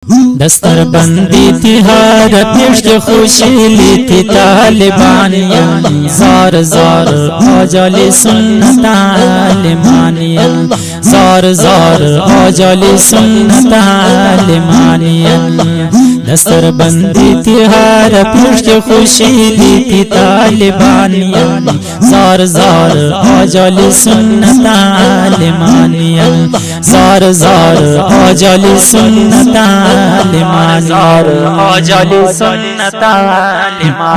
दस्तर बंदी थी हर पृष्ठ खुशी ली थी तालिबानिया जार जार आजाली सुन्नत आलिमानिया जार जार आजाली सुन्नत आलिमानिया दस्तर बंदी थी हर पृष्ठ खुशी ली थी तालिबानिया जार जार आजाली सुन्नत आलिमानिया जार जार आजाली सुन्नत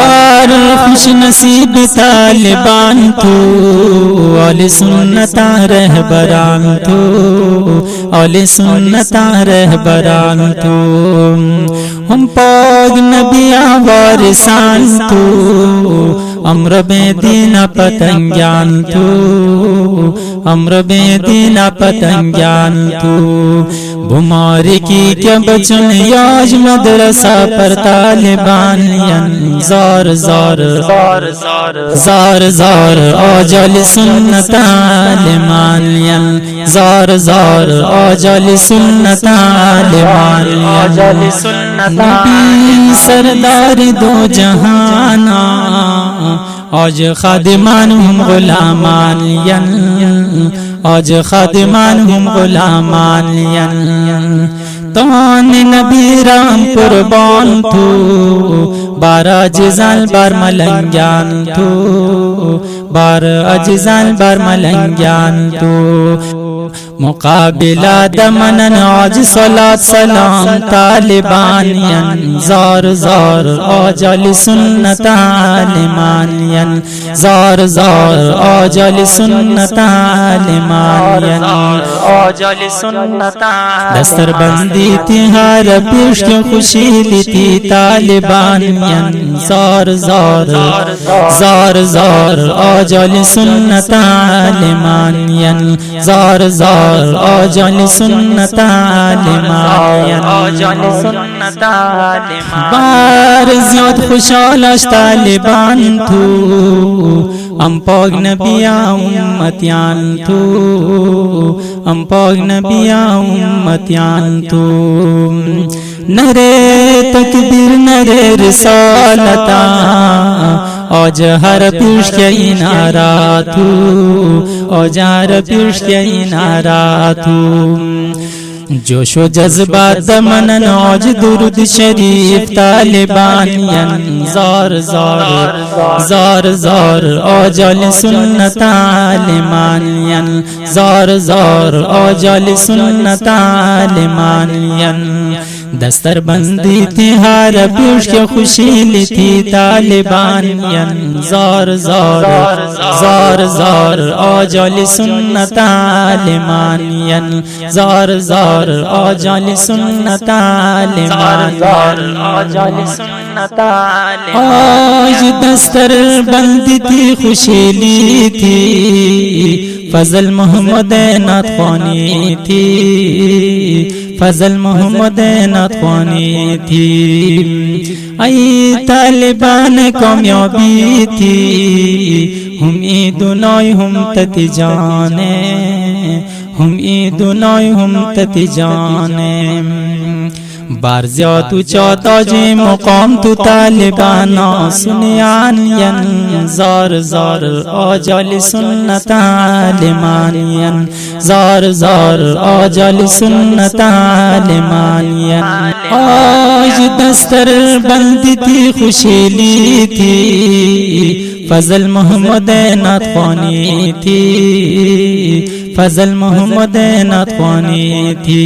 बार खुश नसीब तालिबान तू औले सुन्नता रहबरान तू औले सुन्नता रहबरान तू हम पाग नबिया वारिसान तू अम्र बेदीना पतंग्यान तू अम्र बेदीना पतंग्यान तू बुमारी की क्या बचन याज मदरसा पर तालिबानियन जार जार जार जार आजल सुन्नत आलिमानियन जार जार आजल सुन्नत आलिमानियन नबी सरदार दो जहाना आज खादिमान हम गुलामान आज खादिमान हम गुलामान तान नबी राम कुर्बान तू बारा अजिजाल बार मलंग्यान तू बार अजिजाल बार मलंग्यान तू मुकाबिला दमनन आज सलात सलाम तालिबानियन जार जार आजल सुन्नत आलिमानियन जार जार आजल सुन्नत आलिमानियन आजल सुन्नत दस्तर बंदी थी हर पृष्ठ खुशी ली थी तालिबानियन जार जार जार जार आजल सुन्नत आलिमानियन जार जार आजल सुन्नत आलिमानियन बार ज़्याद खुशालश तालिबान तू हम पाक नबिया उम्मतियान तू हम पाक नबिया उम्मतियान तू नरे तकबीर नरे रिसालता आज हर पृष्ठ नारा तू आज हर पृष्ठ नारा तू जोशो जज्बा दमनन आज दुरुद शरीफ तालिबानियन जार जार जार जार आजल सुन्नत आलिमानियन जार जार आजल सुन्नत आलिमानियन दस्तर बंदी थी हर पृष्ठ खुशी ली थी तालिबानियन जार जार जार जार आजल सुन्नत आलिमानियन जार जार आजल सुन्नत आलिमानियन आज दस्तर बंदी थी खुशी ली थी फजल मोहम्मद नाथवानी थी फजल मोहम्मद नाथवानी थी आई तालिबान कामयाबी थी हम दुनाई हम तति जाने हम दुनाई हम तति जाने बार तू चाहता जे मुकाम तू तालिबाना सुनियान जार जार आजल सुन्नत आलिमानियन जार जार आजल सुन्नत आलिमानियन आज दस्तर बंदी थी खुशी ली थी फजल मोहम्मद नाथवानी थी फजल मोहम्मद नाथवानी थी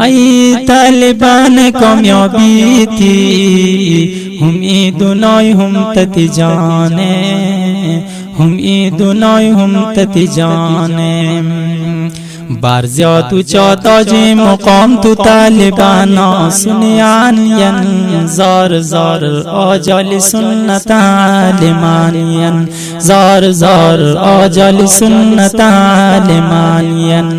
आई तालिबान कामयाबी थी हम दुनाई हम तति जाने हम दुनाई हम तति जाने बार तू चाहता जे मुकाम तू तालिबाना सुनियान जार जार आजल सुन्नत आलिमानियन जार जार आजल सुन्नत आलिमानियन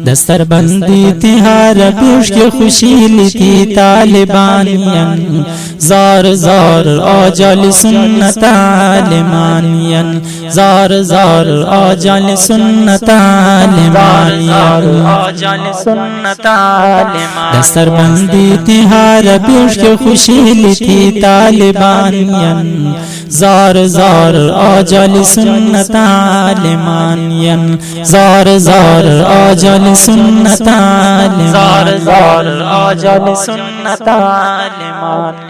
दस्तर बंदी थी हर पेश के खुशी थी तालिबानियन जार जार आजल सुन्नत आलिमानियन जार जार आजल सुन्नत आलिमानियन आजल सुन्नत आलिमानियन दस्तर बंदी थी हर पेश के खुशी थी तालिबानियन जार जार आजल सुन्नत आलिमानियन जार जार आजल सुन्नत आलिमानियन जार जार आजल सुन्नत आलिमानियन।